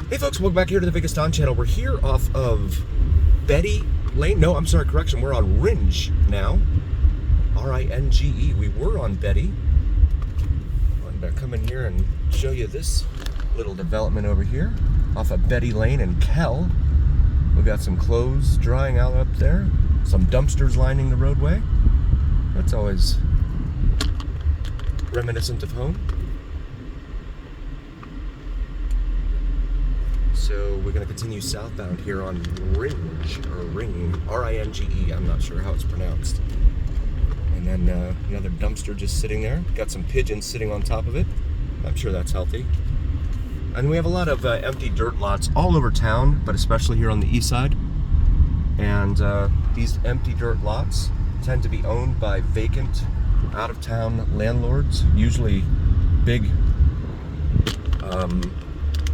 Hey folks, welcome back here to the Vegas Don channel. We're here off of Betty Lane. No, I'm sorry, correction. We're on Ringe now. R-I-N-G-E. We were on Betty. I'm going to come in here and show you this little development over here off of Betty Lane and Kell. We've got some clothes drying out up there. Some dumpsters lining the roadway. That's always reminiscent of home. So we're going to continue southbound here on Ringe, or Ring, R-I-N-G-E. I'm not sure how it's pronounced. And then another dumpster just sitting there. Got some pigeons sitting on top of it. I'm sure that's healthy. And we have a lot of empty dirt lots all over town, but especially here on the east side. And these empty dirt lots tend to be owned by vacant, out-of-town landlords, usually big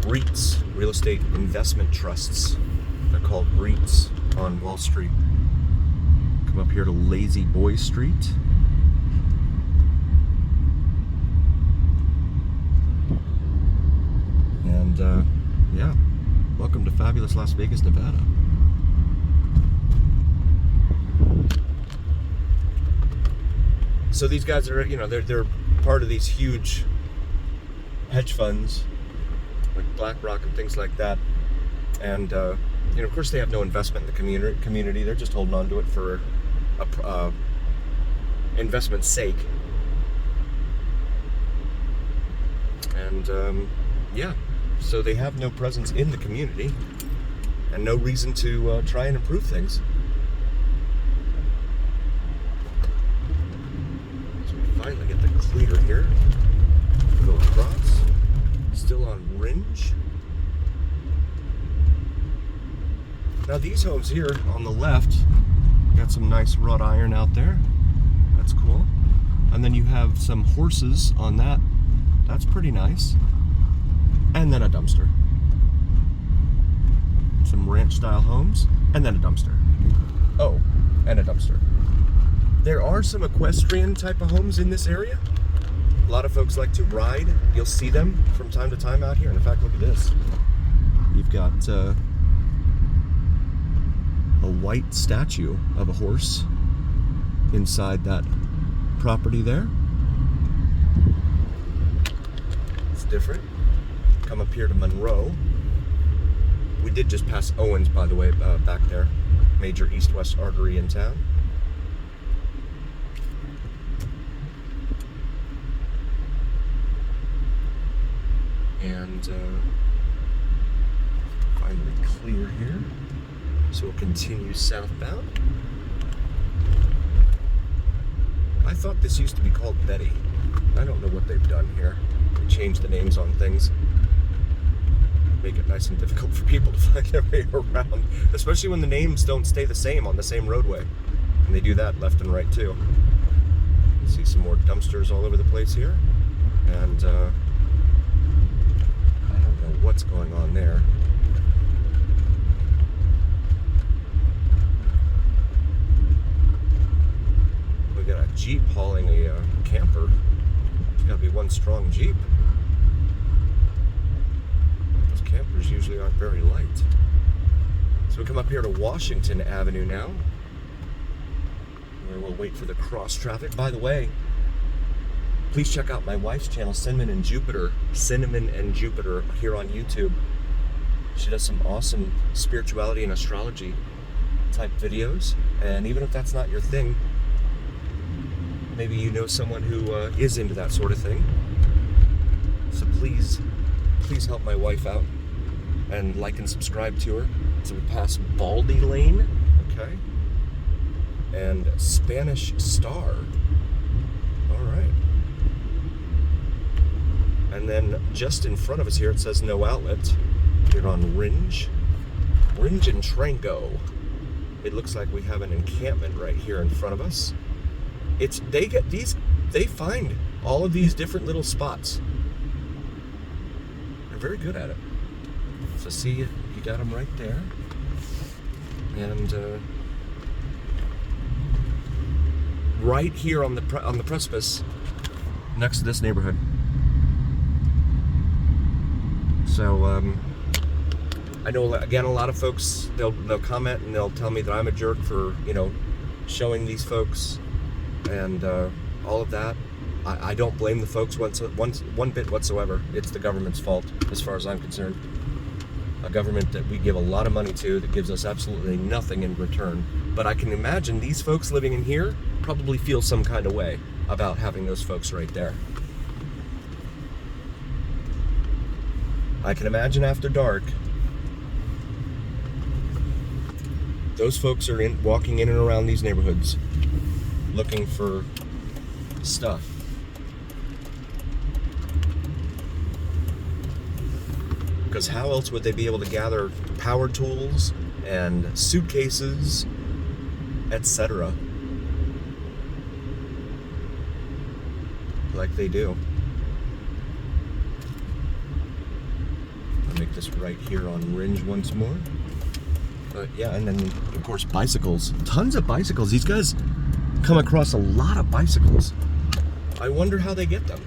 REITs, real estate investment trusts. They're called REITs on Wall Street. Come up here to Lazy Boy Street. And yeah, welcome to fabulous Las Vegas, Nevada. So these guys are, they're part of these huge hedge funds like BlackRock and things like that, and of course they have no investment in the community. They're just holding on to it for investment's sake. And yeah, so they have no presence in the community and no reason to try and improve things. So we finally get the clear here. Go across. Still on Ringe. Now these homes here on the left, got some nice wrought iron out there. That's cool. And then you have some horses on that. That's pretty nice. And then a dumpster. Some ranch style homes. And then a dumpster. Oh, and a dumpster. There are some equestrian type of homes in this area. A lot of folks like to ride. You'll see them from time to time out here. And in fact, look at this. You've got a white statue of a horse inside that property there. It's different. Come up here to Monroe. We did just pass Owens, by the way, back there. Major east-west artery in town. And finally clear here. So we'll continue southbound. I thought this used to be called Betty. I don't know what they've done here. They changed the names on things. Make it nice and difficult for people to find their way around. Especially when the names don't stay the same on the same roadway. And they do that left and right too. You see some more dumpsters all over the place here. And what's going on there. We got a Jeep hauling a camper. It's got to be one strong Jeep. Those campers usually aren't very light. So we come up here to Washington Avenue now, where we'll wait for the cross traffic. By the way, please check out my wife's channel, Cinnamon and Jupiter, here on YouTube. She does some awesome spirituality and astrology type videos. And even if that's not your thing, maybe you know someone who is into that sort of thing. So please help my wife out and like and subscribe to her. So we pass Baldy Lane, okay, and Spanish Star. All right. And then just in front of us here, it says no outlet. Here on Ringe and Trango. It looks like we have an encampment right here in front of us. They find all of these different little spots. They're very good at it. So see, you got them right there. And right here on the precipice next to this neighborhood. So I know, again, a lot of folks, they'll comment and they'll tell me that I'm a jerk for, showing these folks and all of that. I don't blame the folks one bit whatsoever. It's the government's fault, as far as I'm concerned. A government that we give a lot of money to that gives us absolutely nothing in return. But I can imagine these folks living in here probably feel some kind of way about having those folks right there. I can imagine after dark, those folks are walking in and around these neighborhoods looking for stuff. Because how else would they be able to gather power tools and suitcases, etc., like they do? I'll make this right here on Ringe once more. Yeah, and then, of course, bicycles. Tons of bicycles. These guys come across a lot of bicycles. I wonder how they get them.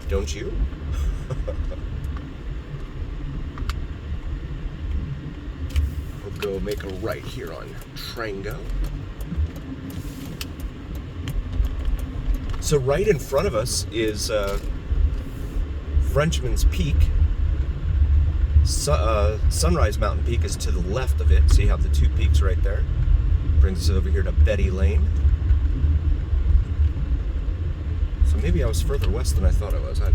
Don't you? We'll go make a right here on Trango. So right in front of us is Frenchman's Peak. Sunrise Mountain Peak is to the left of it, so you have the two peaks right there. Brings us over here to Betty Lane. So maybe I was further west than I thought I was. I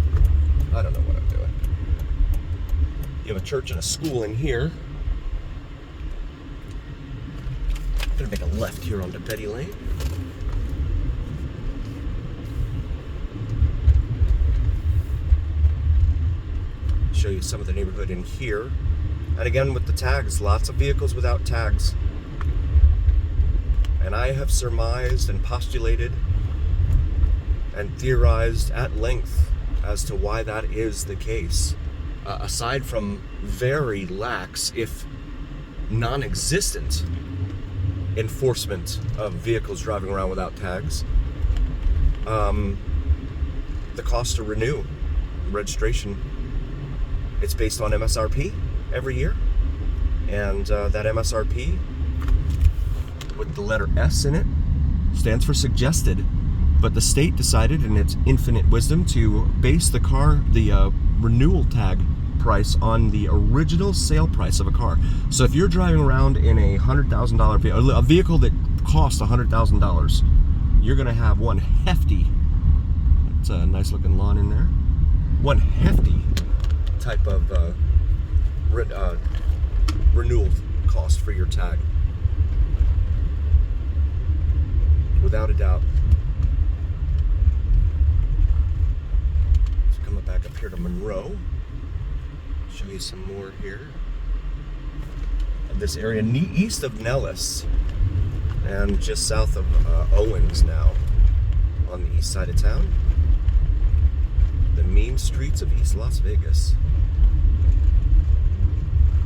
don't know what I'm doing. You have a church and a school in here. I'm gonna make a left here onto Betty Lane. Show you some of the neighborhood in here. And again, with the tags, lots of vehicles without tags. And I have surmised and postulated and theorized at length as to why that is the case. Aside from very lax, if non-existent, enforcement of vehicles driving around without tags, the cost to renew registration, it's based on MSRP every year, and that MSRP with the letter S in it stands for suggested. But the state decided, in its infinite wisdom, to base the renewal tag price on the original sale price of a car. So if you're driving around in a $100,000 vehicle, a vehicle that costs $100,000, you're going to have one hefty, it's a nice looking lawn in there, one hefty type of renewal cost for your tag. Without a doubt. Back up here to Monroe. Show you some more here of this area east of Nellis and just south of Owens now on the east side of town. The mean streets of East Las Vegas,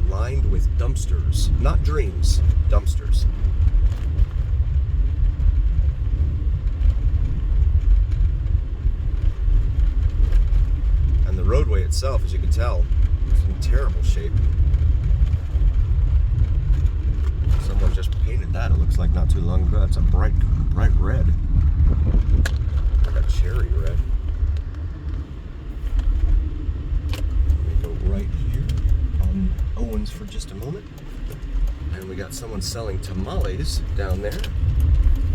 lined with dumpsters, not dreams, dumpsters. The roadway itself, as you can tell, is in terrible shape. Someone just painted that, it looks like, not too long ago. It's a bright red. Like a cherry red. Let me go right here on Owens for just a moment. And we got someone selling tamales down there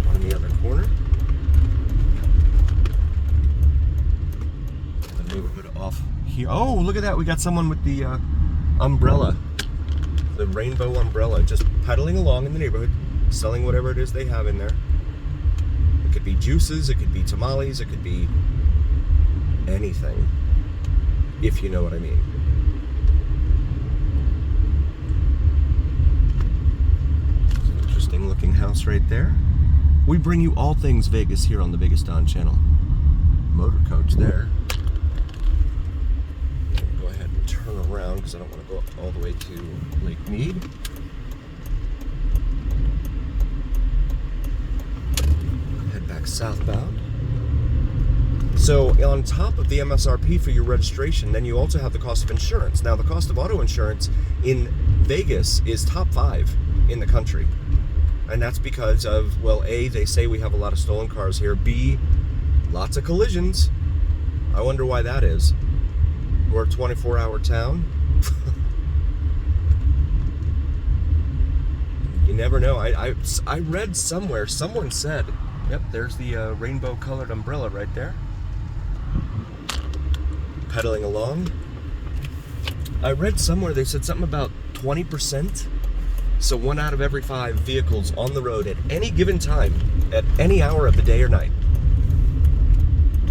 on the other corner. Neighborhood off here. Oh, look at that. We got someone with the umbrella, the rainbow umbrella, just pedaling along in the neighborhood, selling whatever it is they have in there. It could be juices, it could be tamales, it could be anything, if you know what I mean. It's an interesting looking house right there. We bring you all things Vegas here on the Vegas Don channel. Motor coach there. Turn around because I don't want to go up all the way to Lake Mead. Head back southbound. So on top of the MSRP for your registration, then you also have the cost of insurance. Now, the cost of auto insurance in Vegas is top 5 in the country. And that's because of, well, A, they say we have a lot of stolen cars here. B, lots of collisions. I wonder why that is. We're a 24-hour town. You never know. I read somewhere, someone said, yep, there's the rainbow-colored umbrella right there. Pedaling along. I read somewhere they said something about 20%. So 1 out of every 5 vehicles on the road at any given time, at any hour of the day or night,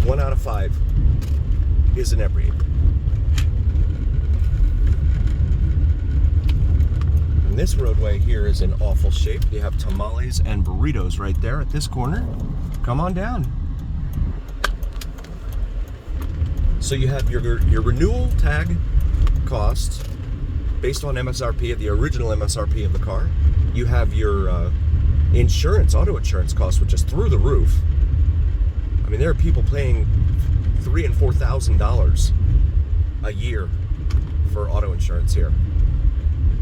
1 out of 5 is inebriated. And this roadway here is in awful shape. You have tamales and burritos right there at this corner. Come on down. So you have your renewal tag cost based on MSRP, the original MSRP of the car. You have your insurance, auto insurance cost, which is through the roof. I mean, there are people paying $3,000 and $4,000 a year for auto insurance here.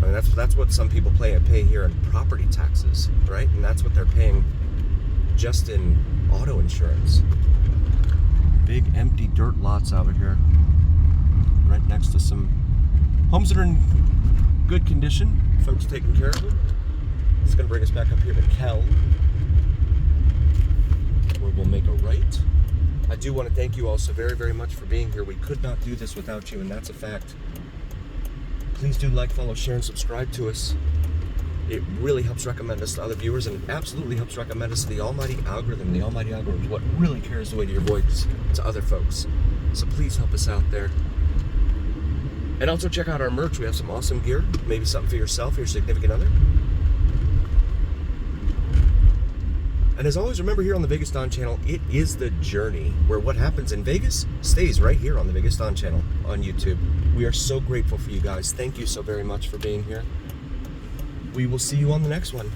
I mean, that's what some people pay here in property taxes, right? And that's what they're paying just in auto insurance. Big empty dirt lots out here, right next to some homes that are in good condition. Folks taking care of them. It's going to bring us back up here to Kel, where we'll make a right. I do want to thank you all so very, very much for being here. We could not do this without you, and that's a fact. Please do like, follow, share, and subscribe to us. It really helps recommend us to other viewers, and it absolutely helps recommend us to the almighty algorithm. The almighty algorithm is what really carries the weight of your voice to other folks. So please help us out there. And also check out our merch. We have some awesome gear. Maybe something for yourself or your significant other. And as always, remember here on the Vegas Don channel, it is the journey where what happens in Vegas stays right here on the Vegas Don channel on YouTube. We are so grateful for you guys. Thank you so very much for being here. We will see you on the next one.